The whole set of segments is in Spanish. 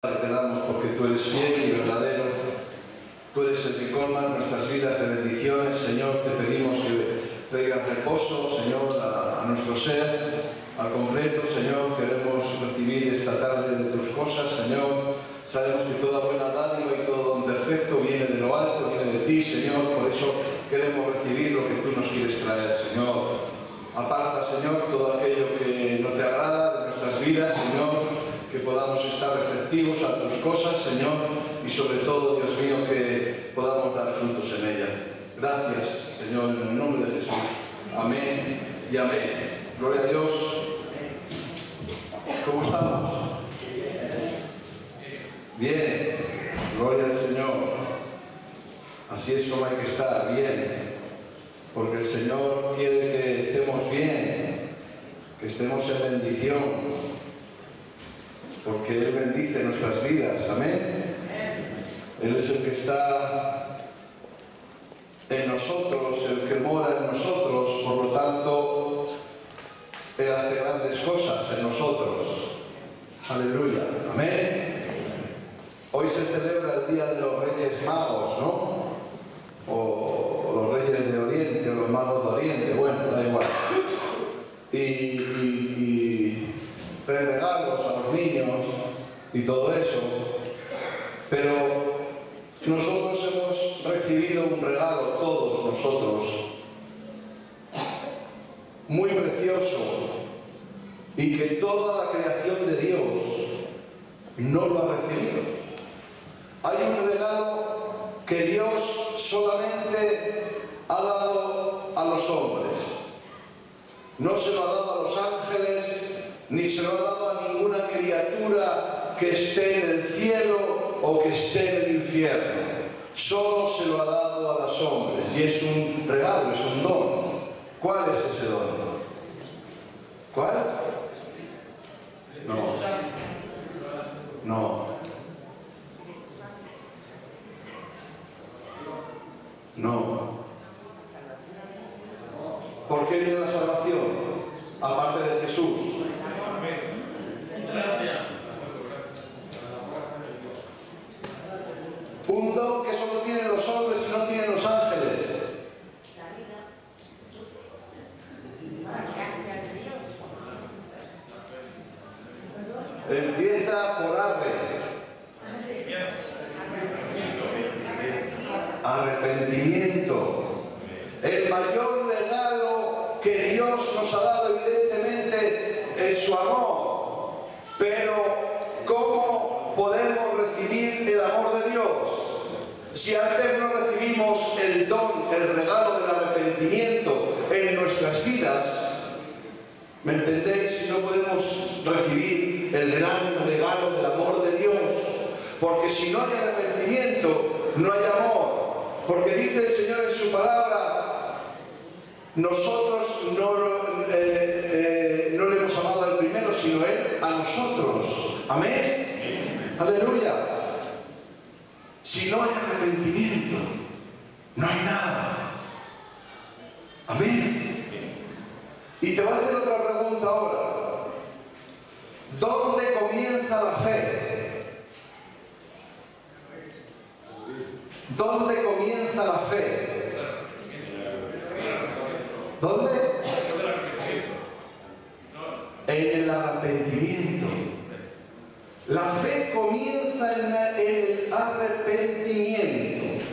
Te damos porque tú eres fiel y verdadero, tú eres el que colma nuestras vidas de bendiciones. Señor, te pedimos que traigas reposo, Señor, a nuestro ser, al completo. Señor, queremos recibir esta tarde de tus cosas, Señor. Sabemos que toda buena dádiva y todo don perfecto viene de lo alto, viene de ti, Señor. Por eso queremos recibir lo que tú nos quieres traer, Señor. Aparta, Señor, todo aquello que no te agrada de nuestras vidas, Señor. Que podamos estar receptivos a tus cosas, Señor, y sobre todo, Dios mío, que podamos dar frutos en ella. Gracias, Señor, en el nombre de Jesús. Amén y amén. Gloria a Dios. ¿Cómo estamos? Bien. Gloria al Señor. Así es como hay que estar, bien. Porque el Señor quiere que estemos bien, que estemos en bendición. Porque Él bendice nuestras vidas, amén. Él es el que está en nosotros, el que mora en nosotros, por lo tanto, Él hace grandes cosas en nosotros. Aleluya, amén. Hoy se celebra el Día de los Reyes Magos, ¿no? O los Reyes de Oriente, o los Magos de Oriente, bueno, da igual. Y traen regalos a los niños y todo eso, pero nosotros hemos recibido un regalo, todos nosotros, muy precioso, y que toda la creación de Dios no lo ha recibido. Hay un regalo que Dios solamente ha dado a los hombres, no se lo ha dado a los ángeles, ni se lo ha dado a ninguna criatura que esté en el cielo o que esté en el infierno. Solo se lo ha dado a los hombres, y es un regalo, es un don. ¿Cuál es ese don? ¿Cuál? No. ¿Por qué viene la salvación? Aparte de Jesús. Un don que solo tienen los hombres y no tienen los ángeles. Empieza por arrepentimiento. El mayor regalo que Dios nos ha dado, evidentemente, es su amor. Pero ¿cómo podemos recibir el amor de Dios si antes no recibimos el don, el regalo del arrepentimiento en nuestras vidas? ¿Me entendéis? Si no podemos recibir el gran regalo del amor de Dios, porque si no hay arrepentimiento, no hay amor. Porque dice el Señor en su palabra, nosotros no le hemos amado al primero, sino Él a nosotros. Amén. Aleluya. Si no hay arrepentimiento, no hay nada. Amén. Y te voy a hacer otra pregunta ahora. ¿Dónde comienza la fe? ¿Dónde comienza la fe? ¿Dónde? En el arrepentimiento. La fe comienza en el arrepentimiento.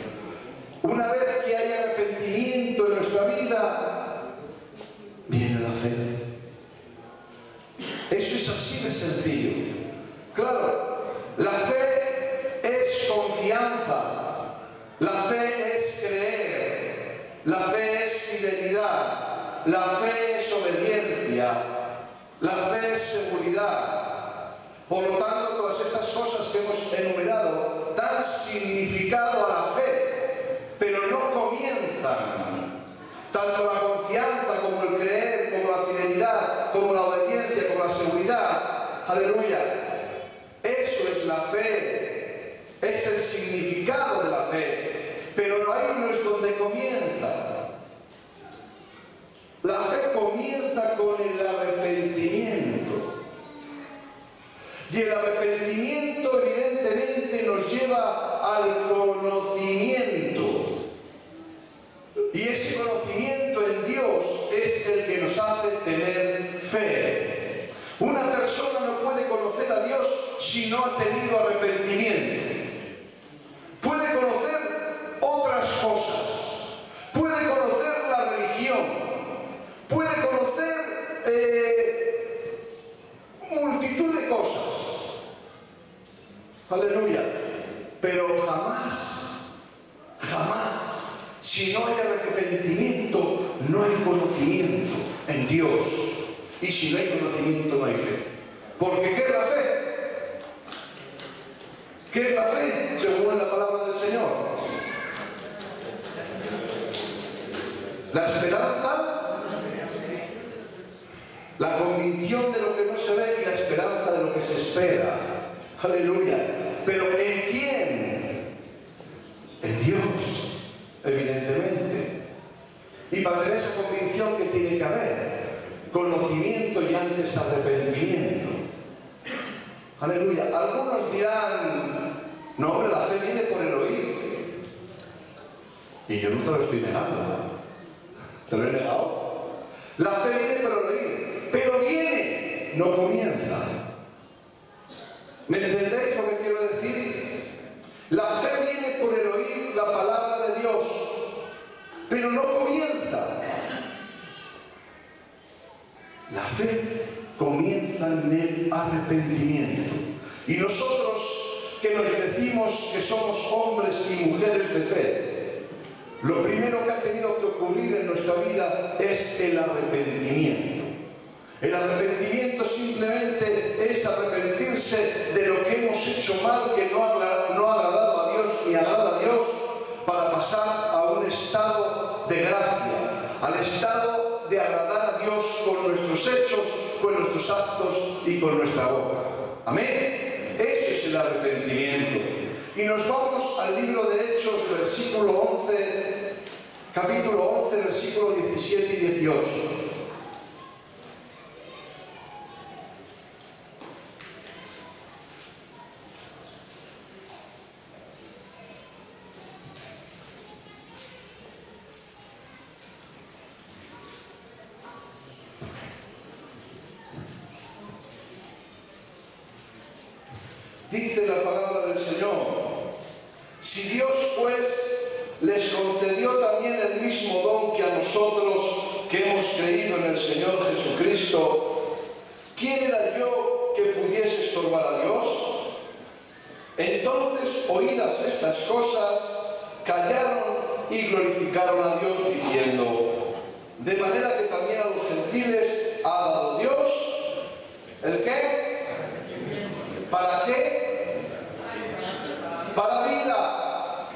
Una vez que hay arrepentimiento en nuestra vida, viene la fe. Eso es así de sencillo. Claro, la fe es confianza. La fe es creer, la fe es fidelidad, la fe es obediencia, la fe es seguridad. Por lo tanto, todas estas cosas que hemos enumerado dan significado a la fe, pero no comienzan. Tanto la confianza como el creer, como la fidelidad, como la obediencia, como la seguridad. Aleluya. Eso es la fe. Es el significado de la fe, pero ahí no es donde comienza. La fe comienza con el arrepentimiento. Y el arrepentimiento, evidentemente, nos lleva al conocimiento. Y ese conocimiento en Dios es el que nos hace tener fe. Una persona no puede conocer a Dios si no ha tenido arrepentimiento. Puede conocer otras cosas, puede conocer la religión, puede conocer multitud de cosas. Aleluya. Pero jamás, si no hay arrepentimiento, no hay conocimiento en Dios. Y si no hay conocimiento, no hay fe. Porque ¿qué es la fe? ¿Qué es la fe? Según la palabra del Señor. La esperanza, la convicción de lo que no se ve y la esperanza de lo que se espera. Aleluya. ¿Pero en quién? En Dios, evidentemente. Y para tener esa convicción, ¿qué tiene que haber? Conocimiento y antes arrepentimiento. Aleluya. Algunos dirán, no hombre, la fe viene por el oír. Y yo no te lo estoy negando. ¿Te lo he negado? La fe viene por el oír, pero viene, no comienza. ¿Me entendéis lo que quiero decir? La fe viene por el oír la palabra de Dios, pero no comienza. La fe comienza en el arrepentimiento. Y nosotros que nos decimos que somos hombres y mujeres de fe, lo primero que ha tenido que ocurrir en nuestra vida es el arrepentimiento. El arrepentimiento simplemente es arrepentirse de lo que hemos hecho mal, que no ha agradado a Dios ni agrada a Dios, para pasar a un estado de gracia, al estado de agradar a Dios con nuestros hechos, con nuestros actos y con nuestra boca. Amén. Eso es el arrepentimiento. Y nos vamos al libro de Hechos, capítulo 11, versículos 17 y 18. Dice la palabra del Señor: si Dios pues les concedió también el mismo don que a nosotros que hemos creído en el Señor Jesucristo, ¿quién era yo que pudiese estorbar a Dios? Entonces, oídas estas cosas, callaron y glorificaron a Dios diciendo: de manera que también a los gentiles ha dado Dios ¿el qué? ¿Para qué? Para vida.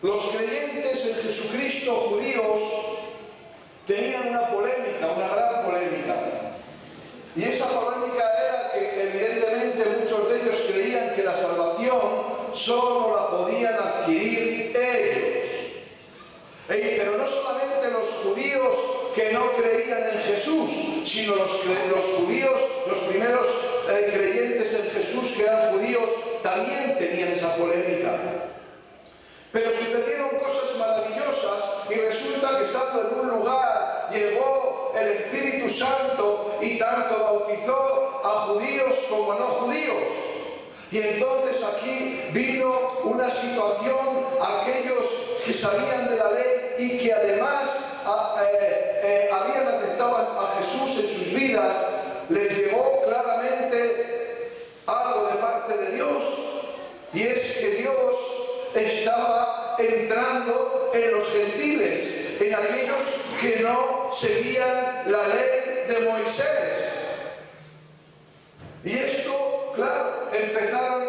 Los creyentes en Jesucristo, judíos, tenían una polémica, una gran polémica. Y esa polémica era que evidentemente muchos de ellos creían que la salvación solo la podían adquirir ellos. Pero no solamente los judíos que no creían en Jesús, sino los judíos, los primeros creyentes en Jesús que eran judíos, también tenían esa polémica. Pero sucedieron cosas maravillosas y resulta que estando en un lugar llegó el Espíritu Santo y tanto bautizó a judíos como a no judíos. Y entonces aquí vino una situación, aquellos que sabían de la ley y que además habían aceptado a Jesús en sus vidas, les llegó claramente algo de parte de Dios, y es que Dios estaba entrando en los gentiles, en aquellos que no seguían la ley de Moisés. Y esto, claro, empezaron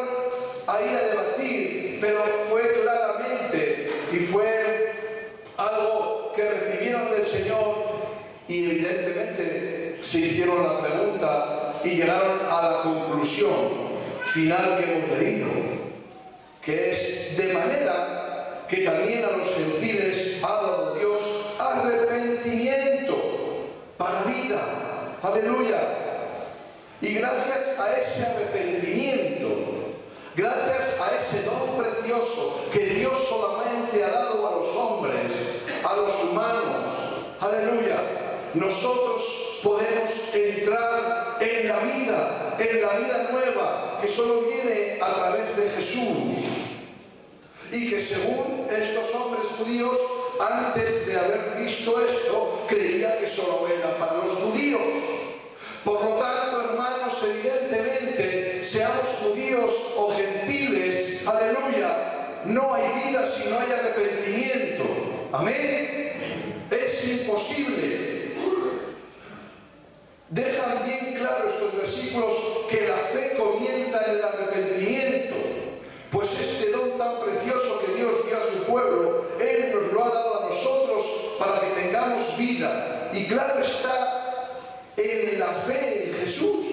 a ir a debatir, pero fue claramente y fue algo que recibieron del Señor, y evidentemente se hicieron la pregunta y llegaron a la conclusión final que hemos leído, que es: de manera que también a los gentiles ha dado Dios arrepentimiento para vida. Aleluya. Y gracias a ese arrepentimiento precioso que Dios solamente ha dado a los hombres, a los humanos. Aleluya. Nosotros podemos entrar en la vida nueva que solo viene a través de Jesús. Y que según estos hombres judíos, antes de haber visto esto, creía que solo era para los judíos. Por lo tanto, hermanos, evidentemente, seamos judíos o gentiles, aleluya, no hay vida si no hay arrepentimiento. Amén. Es imposible. Dejan bien claro estos versículos que la fe comienza en el arrepentimiento. Pues este don tan precioso que Dios dio a su pueblo, Él nos lo ha dado a nosotros para que tengamos vida. Y claro está, en la fe en Jesús,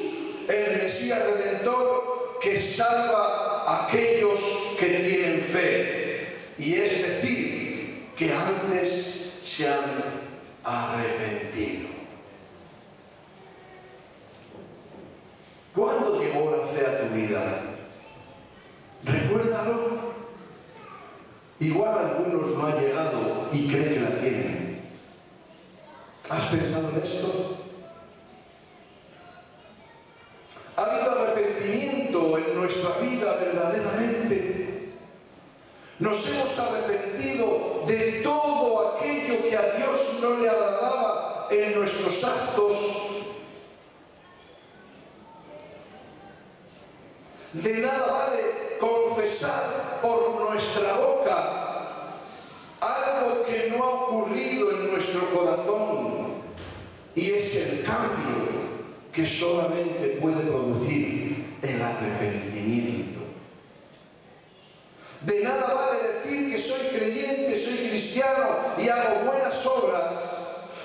el Mesías Redentor que salva a aquellos que tienen fe. Y es decir, que antes se han arrepentido. ¿Cuándo llegó la fe a tu vida? Recuérdalo. Igual algunos no han llegado y creen que la tienen. ¿Has pensado en esto? ¿Ha habido arrepentimiento en nuestra vida verdaderamente? ¿Nos hemos arrepentido de todo aquello que a Dios no le agradaba en nuestros actos? De nada vale confesar por nuestra boca algo que no ha ocurrido en nuestro corazón, y es el cambio que solamente puede producir el arrepentimiento. De nada vale decir que soy creyente, soy cristiano y hago buenas obras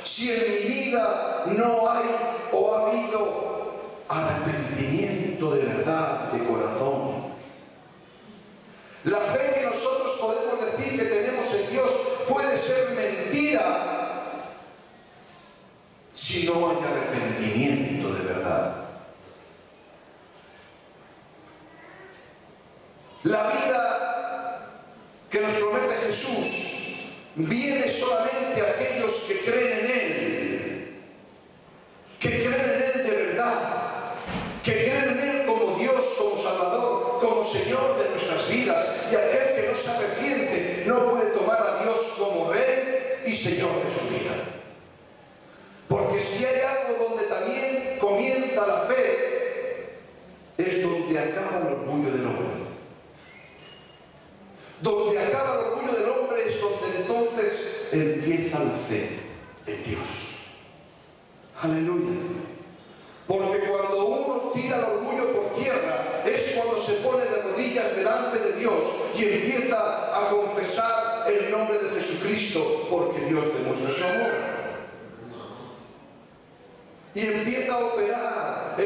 si en mi vida no hay o ha habido arrepentimiento de verdad, de corazón. La fe que nosotros podemos decir que tenemos en Dios puede ser mentira si no hay arrepentimiento de verdad. La vida que nos promete Jesús viene solamente a aquellos que creen en Él, que creen en Él de verdad, que creen en Él como Dios, como Salvador, como Señor de nuestras vidas. Y aquel que no se arrepiente no puede tomar a Dios como Rey y Señor de su vida. Porque si hay algo donde también comienza la fe, es donde acaba el orgullo del hombre. Donde acaba el orgullo del hombre es donde entonces empieza la fe en Dios. Aleluya. Porque cuando uno tira el orgullo por tierra, es cuando se pone de rodillas delante de Dios y empieza a confesar el nombre de Jesucristo, porque Dios demuestra su amor. Y empieza a operar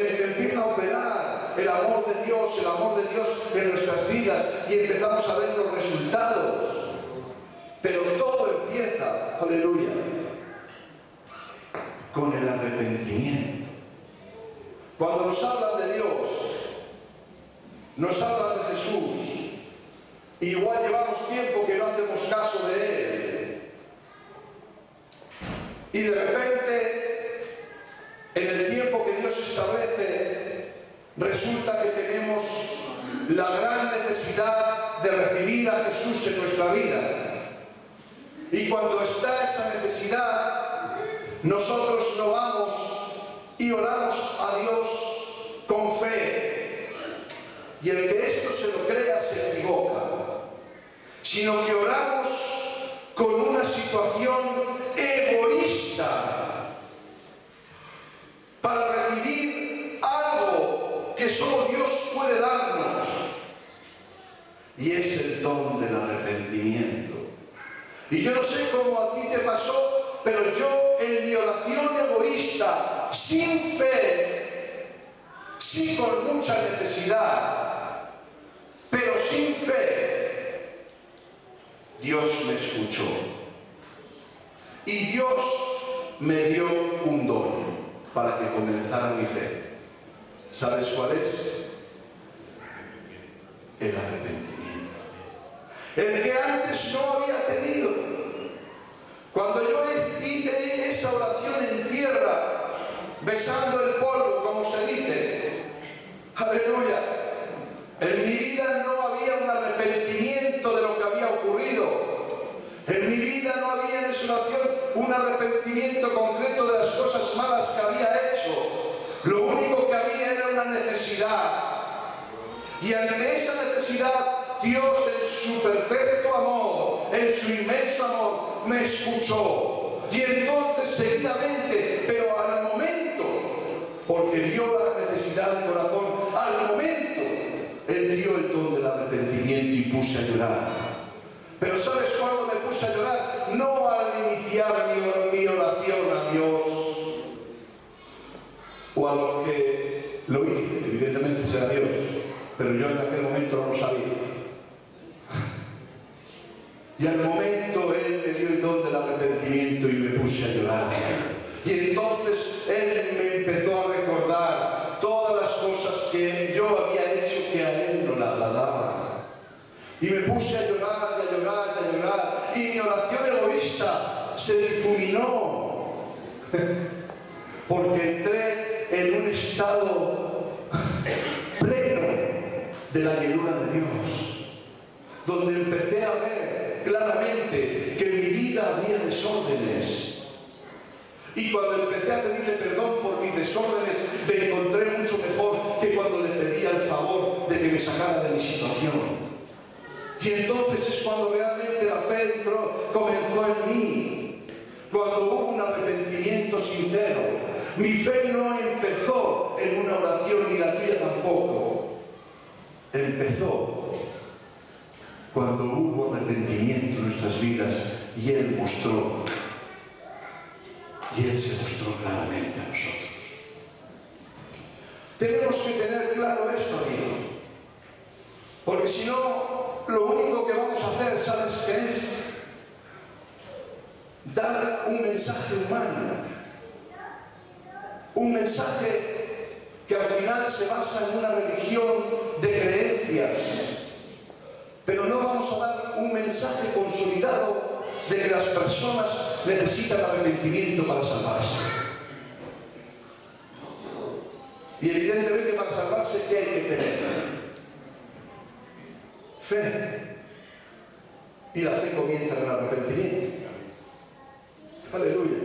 el amor de Dios en nuestras vidas, y empezamos a ver los resultados. Pero todo empieza, aleluya, con el arrepentimiento. Cuando nos hablan de Dios, nos hablan de Jesús, igual llevamos tiempo que no hacemos caso de Él, y de repente, en el tiempo que Dios establece, resulta que tenemos la gran necesidad de recibir a Jesús en nuestra vida. Y cuando está esa necesidad, nosotros no vamos y oramos a Dios con fe. Y el que esto se lo crea se equivoca. Sino que oramos con una situación egoísta para recibir algo que solo Dios puede darnos. Y es el don del arrepentimiento. Y yo no sé cómo a ti te pasó, pero yo en mi oración egoísta, sin fe, sí con mucha necesidad, pero sin fe, Dios me escuchó. Y Dios me dio un don para que comenzara mi fe. ¿Sabes cuál es? El arrepentimiento. el que antes no había tenido. Cuando yo hice esa oración en tierra, besando el polvo, como se dice, aleluya, en mi vida no había un arrepentimiento de lo que había ocurrido. En mi vida no había en esa oración un arrepentimiento concreto de las cosas malas que había hecho. Lo único que había era una necesidad. Y ante esa necesidad, Dios en su perfecto amor, en su inmenso amor, me escuchó. Y entonces seguidamente, pero al momento, porque vio la necesidad del corazón, al momento, Él dio el don del arrepentimiento y puse a llorar. Pero ¿sabes cuándo me puse a llorar? No al iniciar mi oración a Dios, o a lo que lo hice, evidentemente será Dios, pero yo en aquel momento no lo sabía. Y al momento Él me dio el don del arrepentimiento y me puse a llorar. Y entonces Él me empezó a recordar todas las cosas que yo había hecho que a Él no le agradaban. Y me puse a llorar, y a llorar, y a llorar. Y mi oración egoísta se difuminó. Porque entré en un estado pleno de la llenura de Dios. Donde empecé a ver claramente que en mi vida había desórdenes. Y cuando empecé a pedirle perdón por mis desórdenes, me encontré mucho mejor que cuando le pedía el favor de que me sacara de mi situación. Y entonces es cuando realmente la fe comenzó en mí. Cuando hubo un arrepentimiento sincero. Mi fe no empezó en una oración, ni la tuya tampoco. Empezó cuando hubo arrepentimiento en nuestras vidas y Él mostró. Y Él se mostró claramente a nosotros. Tenemos que tener claro esto, amigos. Porque si no, lo único que vamos a hacer, ¿sabes qué es? Dar un mensaje humano. Un mensaje que al final se basa en una religión de creencias. Pero no vamos a dar un mensaje consolidado de que las personas necesitan arrepentimiento para salvarse. Y evidentemente para salvarse, ¿qué hay que tener? Fe. Y la fe comienza en el arrepentimiento. Aleluya.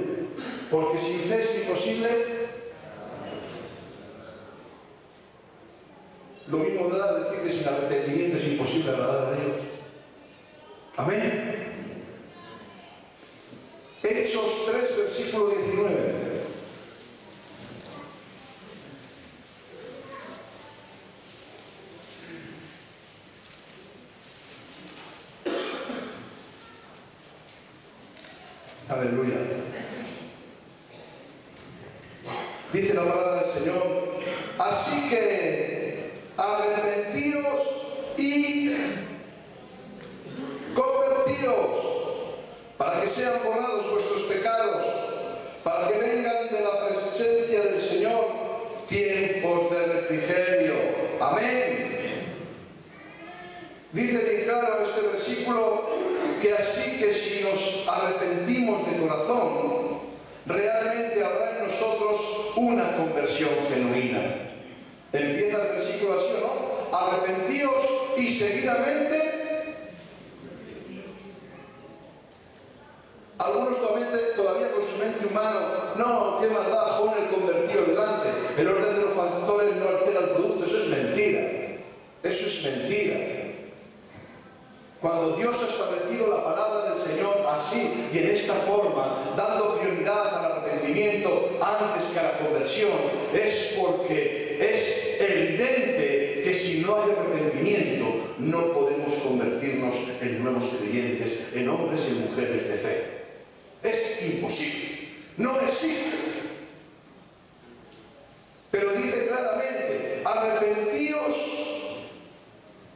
Porque sin fe es imposible. Lo mismo da decir que sin arrepentimiento es imposible agradar a Dios. Amén. Hechos 3, versículo 19. Aleluya. Dice la palabra del Señor: así que arrepentíos y convertíos, para que sean borrados vuestros pecados, para que vengan de la presencia del Señor tiempos de refrigerio. Amén. Dice bien claro este versículo que así que si nos arrepentimos de corazón, realmente habrá en nosotros una conversión genuina. Empieza el versículo así, ¿no? Arrepentíos y seguidamente. Algunos todavía con su mente humana, no, qué maldad, pon el convertido delante. El orden de los factores no altera el producto. Eso es mentira. Eso es mentira. Cuando Dios ha establecido la palabra del Señor así y en esta forma, dando prioridad al arrepentimiento antes que a la conversión, es porque es evidente que si no hay arrepentimiento no podemos convertirnos en nuevos creyentes, en hombres y mujeres de fe. Es imposible. No existe. Pero dice claramente: arrepentíos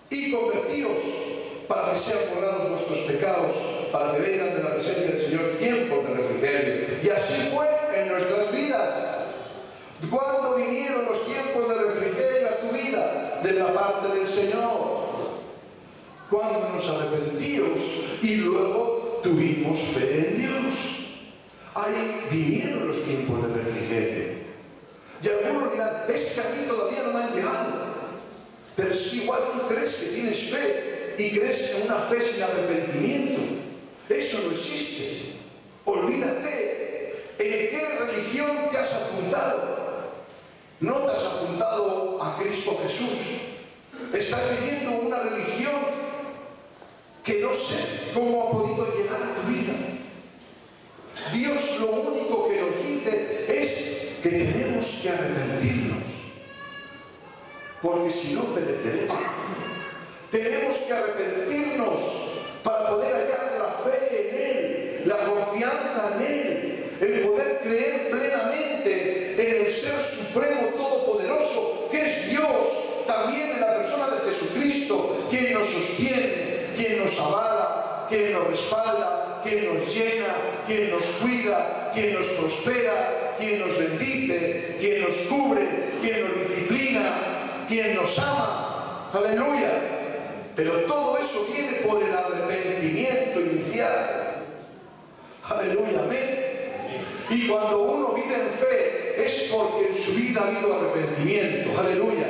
y convertíos, para que sean borrados vuestros pecados, para que vengan de la presencia del Señor tiempos de refrigerio. Y así fue en nuestras vidas. ¿Cuándo vinieron los tiempos de refrigerio a tu vida? De la parte del Señor. cuando nos arrepentimos y luego tuvimos fe en Dios. Ahí vinieron los tiempos de refrigerio. Y algunos dirán, es que a mí todavía no me han llegado. Pero si igual tú crees que tienes fe y crees en una fe sin arrepentimiento, eso no existe. Olvídate, ¿en qué religión te has apuntado? No te has apuntado a Cristo Jesús. Estás viviendo una religión que no sé cómo ha podido llegar a tu vida. Dios lo único que nos dice es que tenemos que arrepentirnos, porque si no pereceremos. Tenemos que arrepentirnos para poder hallar la fe en Él, la confianza en Él, el poder creer plenamente en el Ser Supremo Todopoderoso, que es Dios, también en la persona de Jesucristo, quien nos sostiene, quien nos avala, quien nos respalda, quien nos llena, quien nos cuida, quien nos prospera, quien nos bendice, quien nos cubre, quien nos disciplina, quien nos ama. Aleluya. Pero todo eso viene por el arrepentimiento inicial. Aleluya, amén. Y cuando uno vive en fe es porque en su vida ha habido arrepentimiento. Aleluya.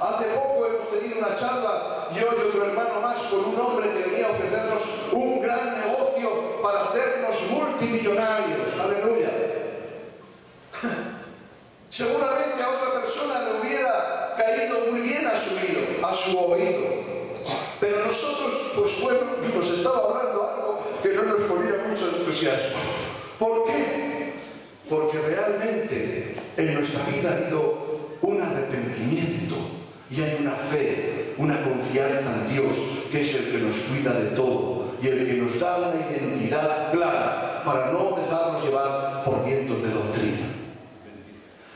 Hace poco hemos tenido una charla, yo y otro hermano más, con un hombre que venía a ofrecernos un gran negocio para hacernos multimillonarios. Aleluya. Seguramente a otra persona le hubiera caído muy bien a su oído. Pero nosotros, pues bueno, nos estaba hablando algo que no nos ponía mucho entusiasmo. ¿Por qué? Porque realmente en nuestra vida ha habido un arrepentimiento y hay una fe, una confianza en Dios, que es el que nos cuida de todo y el que nos da una identidad clara para no dejarnos llevar por vientos de doctrina.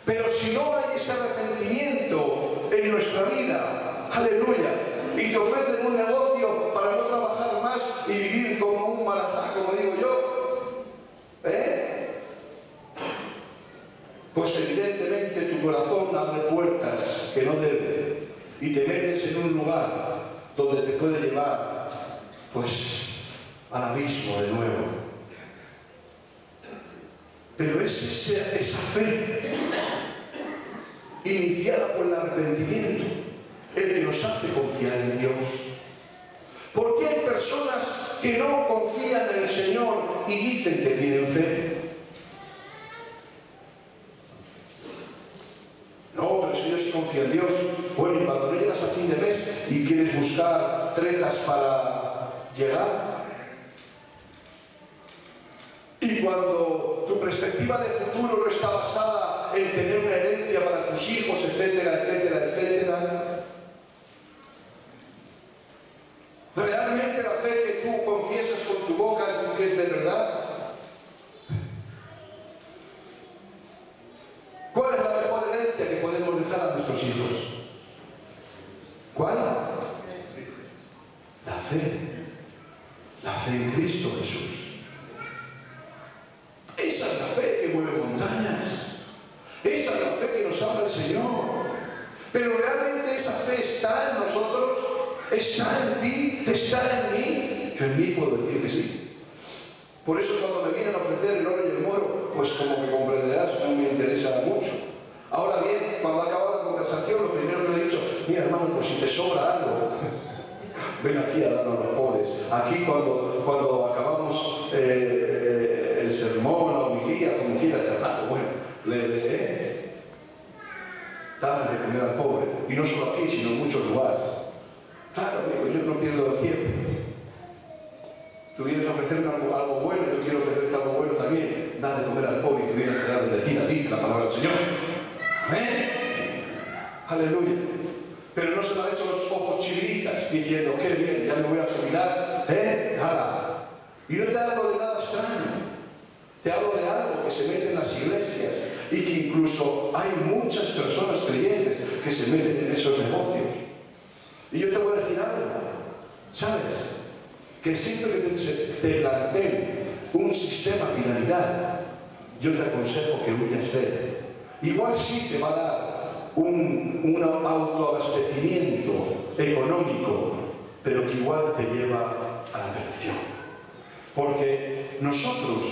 Pero si no hay ese arrepentimiento en nuestra vida, aleluya, y te ofrecen un negocio para no trabajar más y vivir como un malajá, como digo yo, pues evidentemente tu corazón abre puertas que no debe y te metes en un lugar donde te puede llevar pues al abismo de nuevo. Pero es esa fe iniciada por el arrepentimiento el que nos hace confiar en Dios. ¿Por qué hay personas que no confían en el Señor y dicen que tienen fe? No, pero si yo sí confío en Dios. Bueno, y cuando no llegas a fin de mes y quieres buscar tretas para llegar, y cuando tu perspectiva de futuro no está basada en tener una herencia para tus hijos, etcétera, etcétera, etcétera, ¿realmente la fe que tú confiesas con tu boca es que es de verdad? ¿Cuál es la mejor herencia que podemos dejar a nuestros hijos? ¿Cuál? La fe en Cristo Jesús. Esa es la fe que mueve montañas. Esa es la fe que nos habla el Señor. Pero realmente esa fe está en nosotros, está en ti, está en mí. Yo en mí puedo decir que sí. Por eso cuando me vienen a ofrecer el oro y el moro, pues como que comprenderás, no me interesa mucho. Ahora bien, cuando acaba la conversación, lo primero que le he dicho, mira hermano, pues si te sobra algo, ven aquí a darlo a los pobres. Aquí cuando acabamos el sermón, la homilía, como quieras, hermano, bueno, dale de comer al pobre. Y no solo aquí, sino en muchos lugares. Claro, amigo, yo no pierdo el tiempo. Tú vienes a ofrecerme algo bueno, yo quiero ofrecerte algo bueno también. Da de comer al pobre y que vienes a ser bendecida, dice la palabra del Señor. Amén. Aleluya. Pero no se me han hecho los ojos chiviritas diciendo, qué bien, ya me voy a jubilar, nada. Y no te hablo de nada extraño. Te hablo de algo que se mete en las iglesias y que incluso hay muchas personas creyentes que se meten en esos negocios. Y yo te voy a decir algo, ¿sabes? Que siempre que te planteen un sistema piramidal, yo te aconsejo que huyas de él. Igual sí te va a dar un autoabastecimiento económico pero que igual te lleva a la perdición. Porque nosotros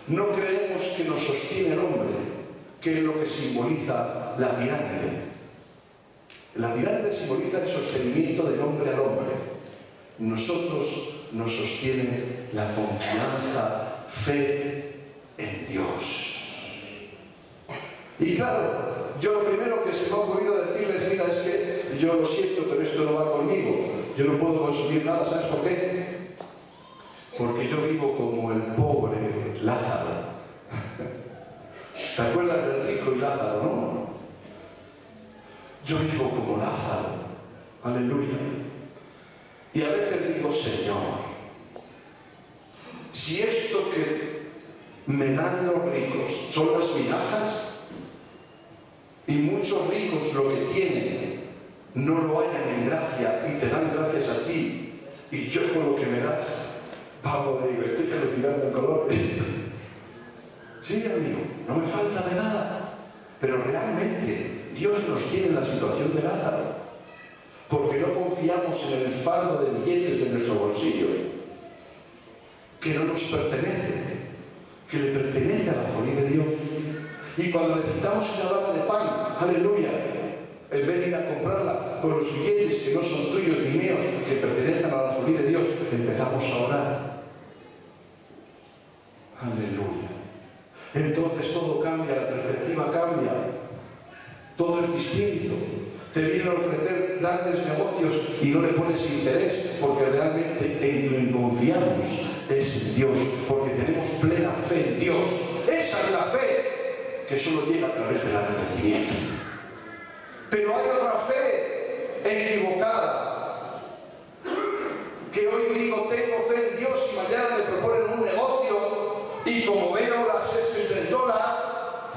no creemos que nos sostiene el hombre, que es lo que simboliza la pirámide. La pirámide simboliza el sostenimiento del hombre al hombre. Nosotros nos sostiene la confianza, fe en Dios. Y claro, yo lo primero que se me ha ocurrido decirles, mira, es que yo lo siento, pero esto no va conmigo. Yo no puedo consumir nada, ¿sabes por qué? Porque yo vivo como el pobre Lázaro. ¿Te acuerdas del rico y Lázaro, no? Yo vivo como Lázaro. Aleluya. Y a veces digo, Señor, si esto que me dan los ricos son las migajas, y muchos ricos lo que tienen no lo hallan en gracia y te dan gracias a ti, y yo con lo que me das, vamos, digo, estoy alucinando en colores. Sí, amigo, no me falta de nada, pero realmente Dios nos tiene en la situación de Lázaro, porque no confiamos en el fardo de billetes de nuestro bolsillo, que no nos pertenece, que le pertenece a la familia de Dios. Y cuando necesitamos una barra de pan, aleluya, en vez de ir a comprarla con los billetes que no son tuyos ni míos, que pertenecen a la familia de Dios, empezamos a orar. Aleluya. Entonces todo cambia, la perspectiva cambia, todo es distinto. Te vienen a ofrecer grandes negocios y no le pones interés, porque realmente en quien confiamos es en Dios, porque tenemos plena fe en Dios. Esa es la fe que solo llega a través del arrepentimiento. Pero hay otra fe equivocada, que hoy digo tengo fe en Dios y mañana me proponen un negocio y como veo las S del dólar,